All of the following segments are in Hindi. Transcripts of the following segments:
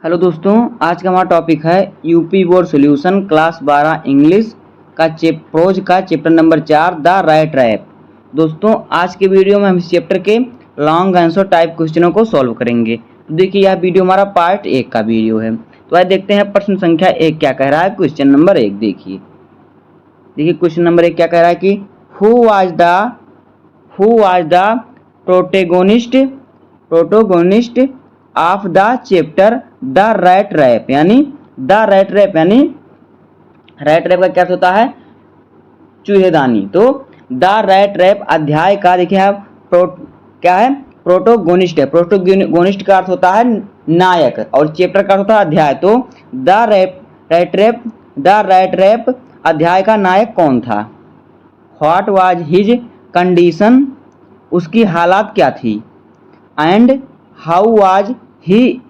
हेलो दोस्तों, आज का हमारा टॉपिक है UP board solution class 12 English का प्रोज का chapter number 4 the rat trap. दोस्तों, आज के वीडियो में हम इस चैप्टर के लॉन्ग आंसर टाइप क्वेश्चनों को सॉल्व करेंगे। तो देखिए, यह वीडियो हमारा पार्ट 1 का वीडियो है। तो आइए देखते हैं प्रश्न संख्या 1 क्या कह रहा है। क्वेश्चन नंबर 1 देखिए क्वेश्चन नंबर 1 क्या कह रहा है कि who was the protagonist of the chapter the rat trap. यानी राइट रैप का क्या अर्थ होता है? चूहेदानी। तो द राइट रैप अध्याय का देखिए आप क्या है? प्रोटोगोनिस्ट है। प्रोटोगोनिस्ट का अर्थ होता है नायक और चैप्टर का अर्थ होता है अध्याय। तो द राइट रैप अध्याय का नायक कौन था? व्हाट वाज हिज कंडीशन, उसकी हालात क्या थी? And how was he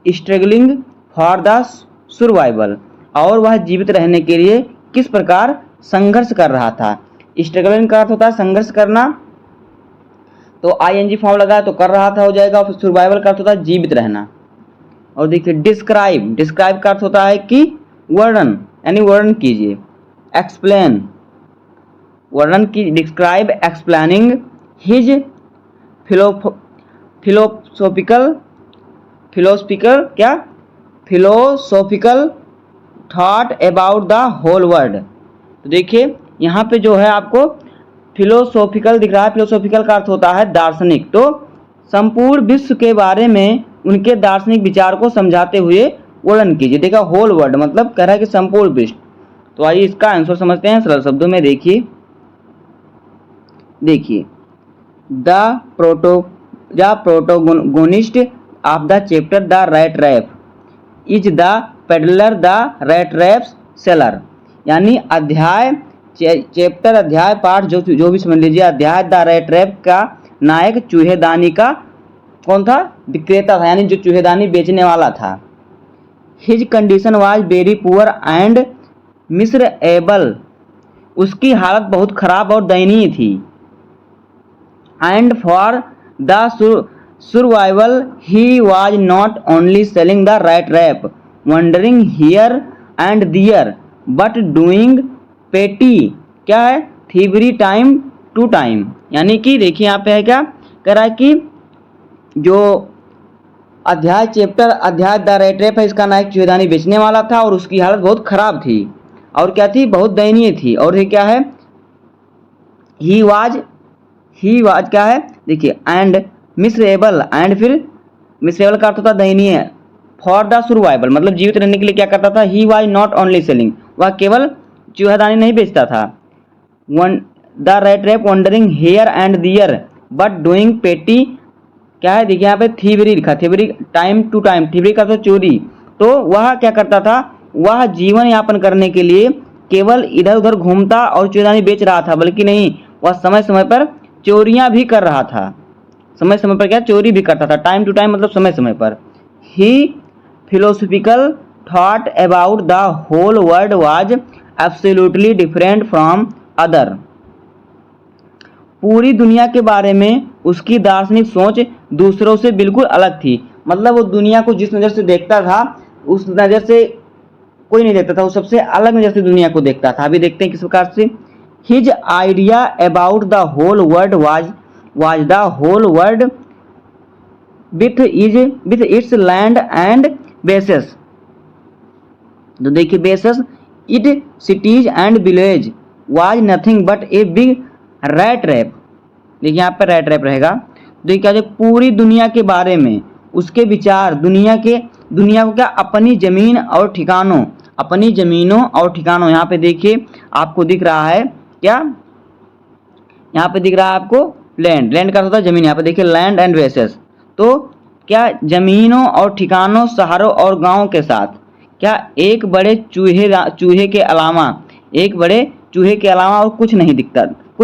struggling for the survival, और वह जीवित रहने के लिए किस प्रकार संघर्ष कर रहा था। स्ट्रगलिंग का अर्थ होता है संघर्ष करना, तो आईएनजी फॉर्म लगा तो कर रहा था हो जाएगा। और सर्वाइवल का अर्थ होता है जीवित रहना। और देखिए डिस्क्राइब का अर्थ होता है कि वर्णन, यानी वर्णन कीजिए। एक्सप्लेन, वर्णन की। Describe explaining his philosophical thought about the whole world. तो देखिए यहाँ पे जो है आपको फिलोसॉफिकल दिख रहा है। फिलोसॉफिकल का अर्थ होता है दार्शनिक। तो संपूर्ण विश्व के बारे में उनके दार्शनिक विचार को समझाते हुए वर्णन कीजिए। देखा, होल वर्ल्ड मतलब कह रहा है कि संपूर्ण विश्व। तो आइए इसका आंसर समझते हैं सरल शब्दों में। देखिए the protagonist of the chapter the rat trap is the peddler the rat trap seller. यानी अध्याय चैप्टर अध्याय पाठ जो भी समझ लीजिए। अध्याय द राइट रैप का नायक चूहेदानी का कौन था? विक्रेता था, यानी जो चूहेदानी बेचने वाला था। His condition was very poor and miserable, उसकी हालत बहुत खराब और दयनीय थी। And for the survival he was not only selling the right rap, wandering here and there, but doing petty क्या है? thievery time to time। यानी कि देखिए यहाँ पे है क्या कह रहा है कि जो अध्याय द राइट रैप है, इसका नायक चूहेदानी बेचने वाला था और उसकी हालत बहुत खराब थी। और क्या थी? बहुत दयनीय थी। और ये क्या है? ही वाज क्या है? देखिए एंड मिसरेबल, एंड फिर मिसरेबल का अर्थ होता है दयनीय। फॉर द सर्वाइवल मतलब जीवित रहने के लिए क्या करता था? He was not only selling, वह केवल चूहेदानी नहीं बेचता था। The rat trap wandering here and there but doing petty क्या है? देखिए यहाँ पे थीवरी लिखा। Thievery time to time, thievery का तो चोरी। तो वह क्या करता था? वह जीवन यापन करने के लिए केवल इधर उधर घूमता और चूहेदानी बेच रहा था, बल्कि नहीं, वह समय समय पर चोरियां भी कर रहा था। समय समय पर क्या? चोरी भी करता था। टाइम टू टाइम मतलब समय समय पर। He philosophical thought about the whole world was absolutely different from other, पूरी दुनिया के बारे में उसकी दार्शनिक सोच दूसरों से बिल्कुल अलग थी। मतलब वो दुनिया को जिस नज़र से देखता था उस नज़र से कोई नहीं देखता था, वो सबसे अलग नज़र से दुनिया को देखता था। अभी देखते हैं किस प्रकार से। His idea about the whole world was the whole world with its land and bases। तो देखिए bases, its cities and village was nothing but a big rat trap। देखिए यहाँ पर rat trap रहेगा। देखिए क्या? पूरी दुनिया के बारे में उसके विचार, दुनिया को क्या? अपनी जमीन और ठिकानों, अपनी जमीनों और ठिकानों। यहाँ पे देखिए आपको दिख रहा है क्या? यहाँ पे दिख रहा है आपको लैंड का होता है जमीन। यहाँ पे देखिए लैंड एंड बेसेस। तो क्या? जमीनों और ठिकानों, शहरों और गांवों के साथ क्या एक बड़े चूहे के अलावा और कुछ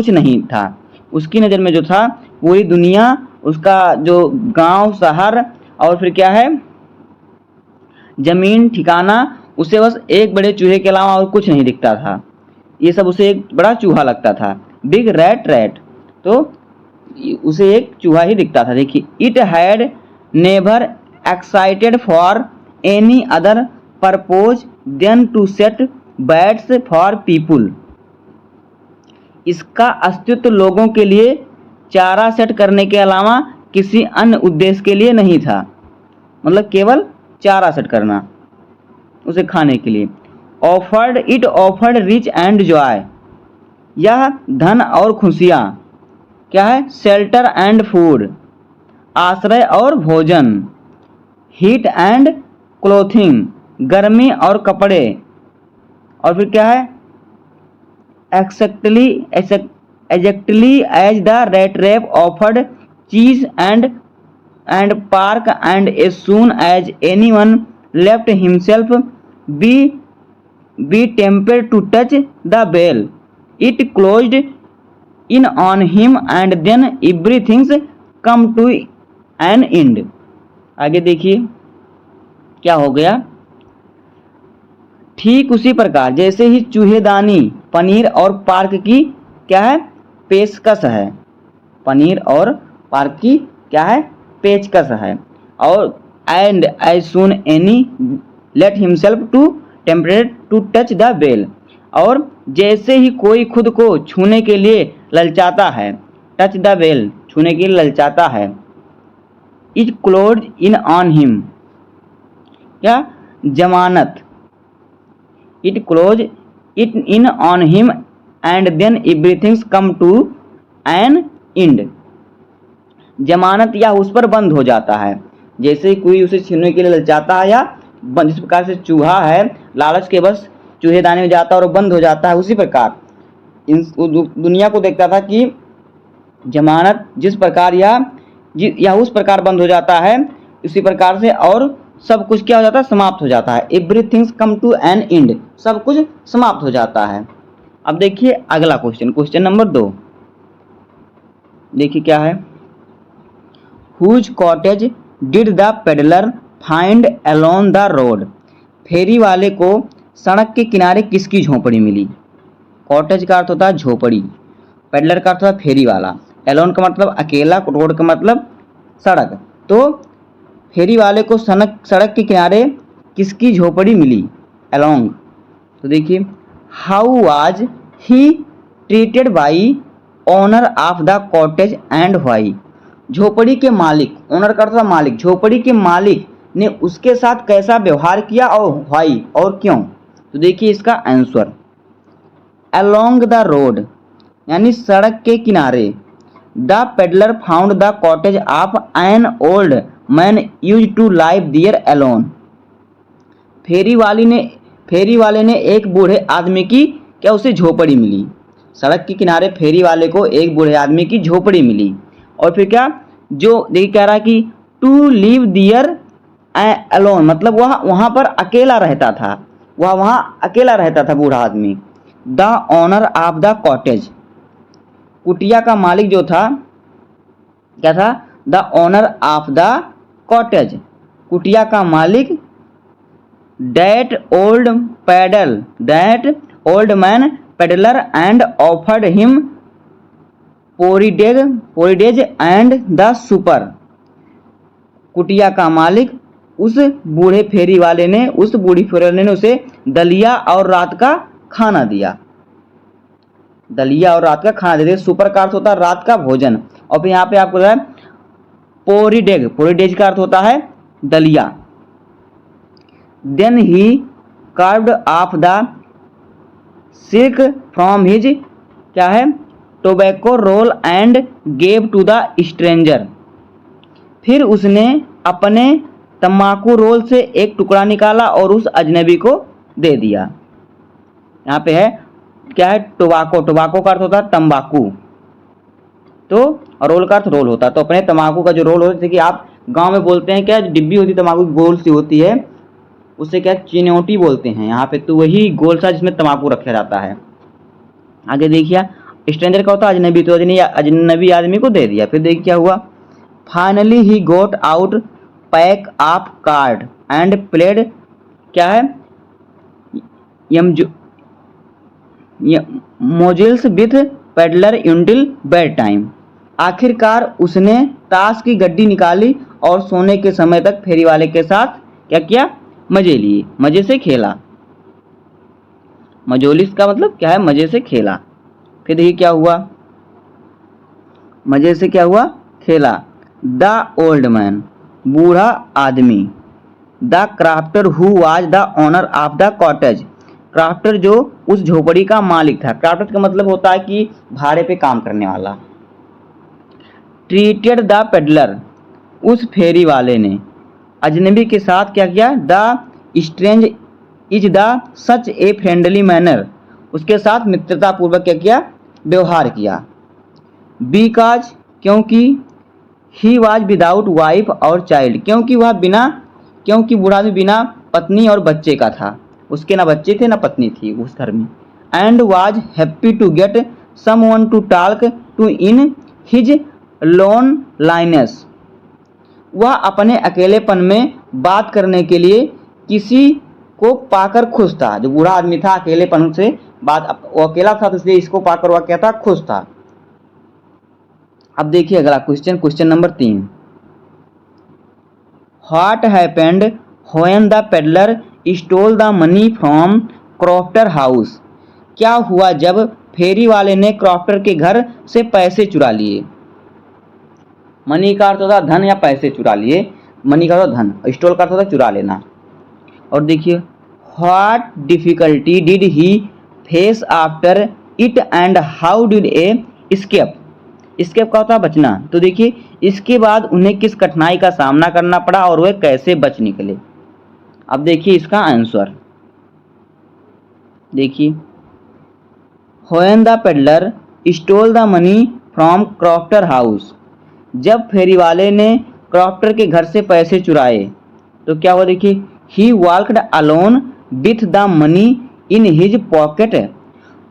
नहीं था। उसकी नज़र में जो था पूरी दुनिया, उसका जो गांव, शहर और फिर क्या है जमीन, ठिकाना, उसे बस एक बड़े चूहे के अलावा और कुछ नहीं दिखता था। ये सब उसे एक बड़ा चूहा लगता था। बिग रैट, तो उसे एक चूहा ही दिखता था। देखिए it had never excited for any other purpose than to set baits for people. इसका अस्तित्व लोगों के लिए चारा सेट करने के अलावा किसी अन्य उद्देश्य के लिए नहीं था, मतलब केवल चारा सेट करना उसे खाने के लिए। It offered rich and Joy, यह धन और खुशियाँ क्या है, शेल्टर एंड फूड, आश्रय और भोजन, हीट एंड क्लोथिंग, गर्मी और कपड़े, और फिर क्या है, exactly as the rattrap offered cheese and pork and as soon as anyone let himself be tempted to touch the bell it closed in on him and then everything's come to an end. आगे देखिए क्या हो गया। ठीक उसी प्रकार जैसे ही चूहेदानी पनीर और पार्क की क्या है, पेशकश है, पनीर और पार्क की क्या है, पेशकश है। और and as soon any let himself to temperate to touch the bell, और जैसे ही कोई खुद को छूने के लिए ललचाता है, टच द बेल छूने के लिए ललचाता है, is close in on him क्या, जमानत, it close it in on him and then everything's come to an end. जमानत या उस पर बंद हो जाता है, जैसे कोई उसे छीनने के लिए ललचाता है या जिस प्रकार से चूहा है लालच के बस चूहेदानी में जाता है और बंद हो जाता है, उसी प्रकार दुनिया को देखता था कि जमानत जिस प्रकार या उस प्रकार बंद हो जाता है, उसी प्रकार से और सब कुछ क्या हो जाता है, समाप्त हो जाता है। Everything's come to an end, सब कुछ समाप्त हो जाता है। अब देखिए अगला क्वेश्चन, क्वेश्चन नंबर 2 देखिए क्या है। Whose cottage did the peddler find along the road, फेरी वाले को सड़क के किनारे किसकी झोपड़ी मिली। कॉटेज का अर्थ होता है झोपड़ी, पेडलर का अर्थ होता है फेरी वाला, एलोन का मतलब अकेला, रोड का मतलब सड़क। तो फेरी वाले को सड़क के किनारे किसकी झोपड़ी मिली, अलोंग। तो देखिए how was he treated by owner of the cottage and why, झोपड़ी के मालिक, ओनर का अर्थ मालिक, झोपड़ी के मालिक ने उसके साथ कैसा व्यवहार किया और व्हाई और क्यों। तो देखिए इसका आंसर, अलोंग द रोड यानी सड़क के किनारे, the peddler found the cottage of an old man used to live there alone, फेरी वाले ने एक बूढ़े आदमी की क्या उसे झोपड़ी मिली, सड़क के किनारे फेरी वाले को एक बूढ़े आदमी की झोपड़ी मिली। और फिर क्या, जो देखिए कह रहा है कि टू लिव देयर अलोन, मतलब वह वहाँ पर अकेला रहता था, वह वहाँ अकेला रहता था बूढ़ा आदमी। The owner of the cottage, कुटिया का मालिक जो था क्या था, the owner of the cottage, कुटिया का मालिक। That old man peddler and offered him porridge and the supper, कुटिया का मालिक उस बूढ़ी फेरी वाले ने उसे दलिया और रात का खाना दिया, दलिया और रात का खाना दे दिया। सुपर का अर्थ होता है रात का भोजन, और फिर यहाँ पे आपको है पोरिडेज का अर्थ होता है दलिया। Then he carved off the silk from his क्या है, tobacco roll and gave to the stranger, फिर उसने अपने तम्बाकू रोल से एक टुकड़ा निकाला और उस अजनबी को दे दिया। यहाँ पे है क्या है, टोबैको का अर्थ होता है तंबाकू, तो रोल का अर्थ रोल होता है। तो अपने तम्बाकू का जो रोल होता है, जैसे कि आप गांव में बोलते हैं क्या, डिब्बी होती है तम्बाकू की गोल सी होती है, उससे क्या चिन्योटी बोलते हैं यहाँ पे, तो वही गोल सा जिसमें तम्बाकू रखा जाता है। आगे देखिए स्ट्रेंजर का होता है अजनबी, तो अजनबी आदमी को दे दिया। फिर देखिए क्या हुआ, finally he got out pack of card and played क्या है, mjolis with peddler until bedtime, आखिरकार उसने ताश की गड्डी निकाली और सोने के समय तक फेरी वाले के साथ क्या किया, मजे लिए, मजे से खेला। मजोलिस का मतलब क्या है, मजे से खेला। फिर देखिए क्या हुआ, मजे से क्या हुआ, खेला। द ओल्ड मैन, बूढ़ा आदमी। The crafter who was the owner of the cottage, crafter जो उस झोपड़ी का मालिक था। क्राफ्टर का मतलब होता है कि भाड़े पे काम करने वाला। ट्रीटेड द पेडलर, उस फेरी वाले ने अजनबी के साथ क्या किया। The strange is the such a friendly manner, उसके साथ मित्रतापूर्वक क्या किया, व्यवहार किया। बिकॉज, क्योंकि। ही वॉज विदाउट वाइफ और चाइल्ड, क्योंकि बूढ़ा आदमी बिना पत्नी और बच्चे का था। उसके ना बच्चे थे ना पत्नी थी उस घर में। And was happy to get someone to talk to in his loneliness, वह अपने अकेलेपन में बात करने के लिए किसी को पाकर खुश था। जो बूढ़ा आदमी था अकेलेपन से बात, वो अकेला था तो इसलिए इसको पाकर वह क्या था, खुश था। अब देखिए अगला question, question number 3। What happened when the peddler stole the money from crofter house, क्या हुआ जब फेरी वाले ने क्रॉफ्टर के घर से पैसे चुरा लिए। मनी का अर्थ होता धन या पैसे चुरा लिए, मनी का अर्थ धन, स्टोल का अर्थ होता चुरा लेना। और देखिए what difficulty did he face after it and how did a escape, escape का होता है बचना। तो देखिए इसके बाद उन्हें किस कठिनाई का सामना करना पड़ा और वे कैसे बच निकले। अब देखिए इसका आंसर, देखिए when the peddler stole the money from crofter house, जब फेरी वाले ने क्रॉफ्टर के घर से पैसे चुराए तो क्या हुआ। देखिए he walked along with the money in his pocket,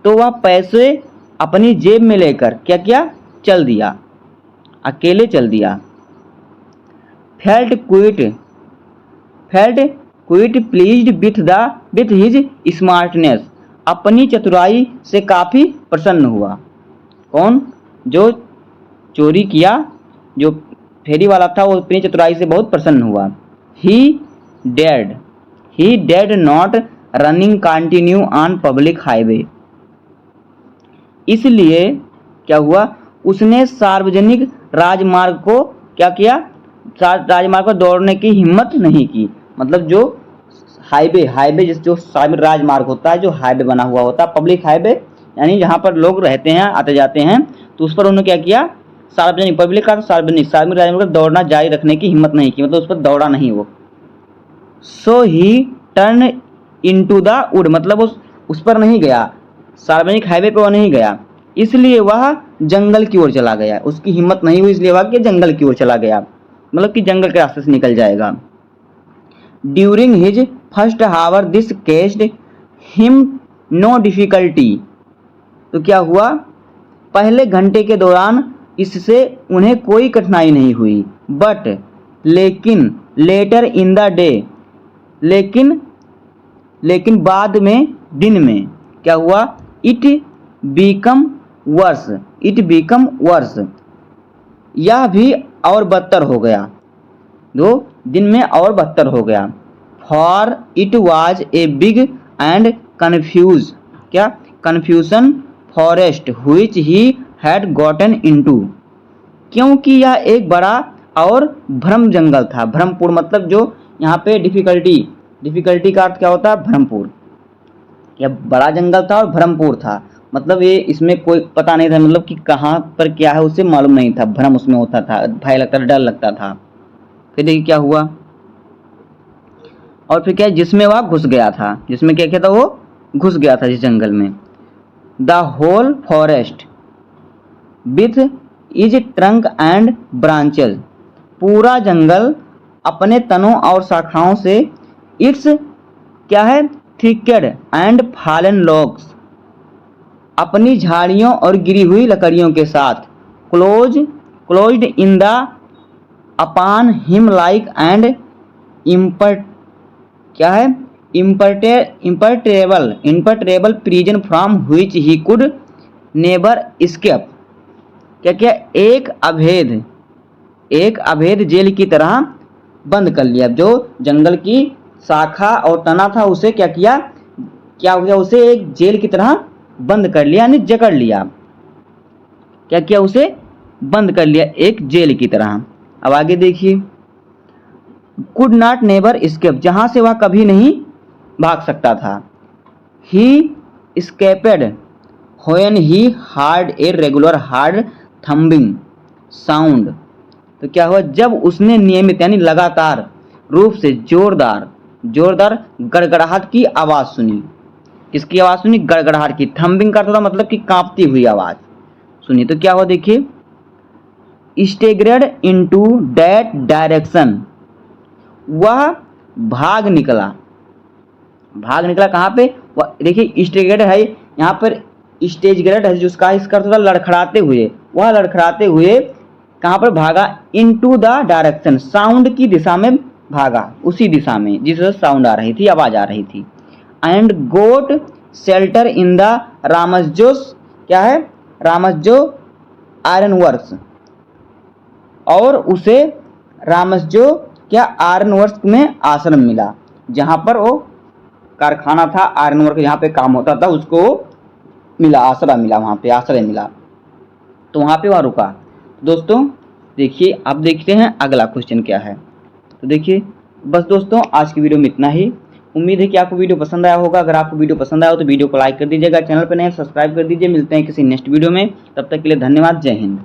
तो वह पैसे अपनी जेब में लेकर क्या किया, चल दिया, अकेले चल दिया। Felt quit pleased with his smartness, अपनी चतुराई से काफी प्रसन्न हुआ। कौन, जो चोरी किया, जो फेरी वाला था वो अपनी चतुराई से बहुत प्रसन्न हुआ। He did not running continue on public highway, इसलिए क्या हुआ, उसने सार्वजनिक राजमार्ग को क्या किया, राजमार्ग पर दौड़ने की हिम्मत नहीं की। मतलब जो हाईवे जो सार्वजनिक राजमार्ग होता है, जो हाईवे बना हुआ होता है, पब्लिक हाईवे यानी जहाँ पर लोग रहते हैं आते जाते हैं, तो उस पर उन्होंने क्या किया, सार्वजनिक, पब्लिक का सार्वजनिक राजमार्ग पर दौड़ना जारी रखने की हिम्मत नहीं की, मतलब उस पर दौड़ा नहीं वो। So he turn into the wood, मतलब उस पर नहीं गया, सार्वजनिक हाईवे पर वो नहीं गया, इसलिए वह जंगल की ओर चला गया। उसकी हिम्मत नहीं हुई इसलिए वह कि जंगल की ओर चला गया, मतलब कि जंगल के रास्ते से निकल जाएगा। During his first hour this caused him no difficulty, तो क्या हुआ, पहले घंटे के दौरान इससे उन्हें कोई कठिनाई नहीं हुई। बट लेकिन लेटर इन द डे, लेकिन बाद में, दिन में क्या हुआ, इट बिकम वर्स, यह भी और बदतर हो गया, दो दिन में और बदतर हो गया। For it was a big and confusion forest which he had gotten into, क्योंकि यह एक बड़ा और भ्रम जंगल था। भ्रमपूर्ण मतलब जो यहाँ पे डिफिकल्टी का अर्थ क्या होता है, भ्रमपूर्ण। यह बड़ा जंगल था और भ्रमपूर्ण था, मतलब ये इसमें कोई पता नहीं था, मतलब कि कहाँ पर क्या है उसे मालूम नहीं था, भ्रम उसमें होता था, भय लगता था, डर लगता था। फिर देखिए क्या हुआ, और फिर क्या, जिसमें वह घुस गया था, जिसमें क्या था, वो घुस गया था जिस जंगल में। The whole forest with is trunk and branches, पूरा जंगल अपने तनों और शाखाओं से, इट्स क्या है, थिकेड एंड फॉलन लॉग्स, अपनी झाड़ियों और गिरी हुई लकड़ियों के साथ, closed in the upon him like and impenetrable prison from which he could never escape, क्या एक अभेद जेल की तरह बंद कर लिया, जो जंगल की शाखा और तना था उसे क्या किया, उसे एक जेल की तरह बंद कर लिया, यानी जकड़ लिया। क्या किया, उसे बंद कर लिया एक जेल की तरह। अब आगे देखिए, कुड नॉट नेवर एस्केप, जहां से वह कभी नहीं भाग सकता था। ही escaped when he heard a regular hard thumping sound, तो क्या हुआ, जब उसने नियमित यानी लगातार रूप से जोरदार गड़गड़ाहट की आवाज सुनी। किसकी आवाज सुनी, गड़गड़ाहट की। थम्बिंग का था मतलब कि कांपती हुई आवाज सुनी। तो क्या हुआ देखिए, स्टेग्रेड इनटू दैट डायरेक्शन, वह भाग निकला कहाँ पे, देखिए स्टेग्रेड है यहाँ पर, स्टेज ग्रेड है जिसका इसका अर्थ होता लड़खड़ाते हुए, वह लड़खड़ाते हुए कहाँ पर भागा, इनटू द डायरेक्शन, साउंड की दिशा में भागा, उसी दिशा में जिससे साउंड आ रही थी, आवाज आ रही थी। And got shelter in the Ramsjo, क्या है, रामसजो आयरन वर्क्स, और उसे रामसजो क्या आयरन वर्क्स में आश्रम मिला, जहां पर वो कारखाना था आयरन वर्क, जहाँ पे काम होता था, उसको मिला, आश्रय मिला, वहाँ पे आश्रय मिला, तो वहाँ पे वह रुका। दोस्तों देखिए, अब देखते हैं अगला क्वेश्चन क्या है। तो देखिए बस दोस्तों, आज की वीडियो में इतना ही। उम्मीद है कि आपको वीडियो पसंद आया होगा। अगर आपको वीडियो पसंद आया हो तो वीडियो को लाइक कर दीजिएगा, चैनल पर नए सब्सक्राइब कर दीजिए। मिलते हैं किसी नेक्स्ट वीडियो में, तब तक के लिए धन्यवाद, जय हिंद।